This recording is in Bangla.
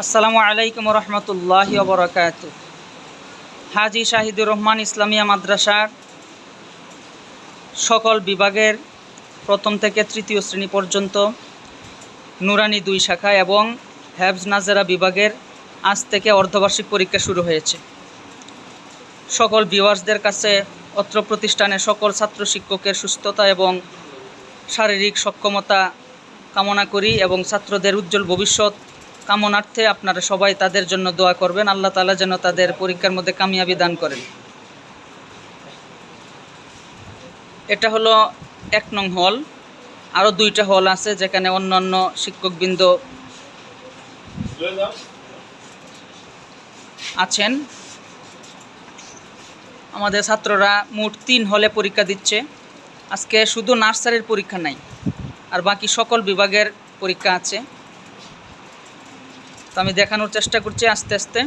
আসসালামু আলাইকুম রহমতুল্লাহি ওয়া বারাকাতুহু। হাজী শাহিদুর রহমান ইসলামিয়া মাদ্রাসার সকল বিভাগের প্রথম থেকে তৃতীয় শ্রেণী পর্যন্ত নুরানি 2 শাখা এবং হেফজ নাজেরা বিভাগের আজ থেকে অর্ধবার্ষিক পরীক্ষা শুরু হয়েছে। সকল ভিউয়ার্সদের কাছে অত্র প্রতিষ্ঠানের সকল ছাত্র শিক্ষকের সুস্থতা এবং শারীরিক সক্ষমতা কামনা করি এবং ছাত্রদের উজ্জ্বল ভবিষ্যৎ কামনার্থে আপনারা সবাই তাদের জন্য দোয়া করবেন। আল্লাহ তাআলা যেন তাদের পরীক্ষার মধ্যে কামিয়াবি দান করেন। এটা হলো 1 নং হল। আরও 2টা হল আছে যেখানে অন্যান্য শিক্ষকবৃন্দ আছেন। আমাদের ছাত্ররা মোট 3 হলে পরীক্ষা দিচ্ছে। আজকে শুধু নার্সারির পরীক্ষা নাই, আর বাকি সকল বিভাগের পরীক্ষা আছে। তো আমি দেখানোর চেষ্টা করছি আস্তে আস্তে।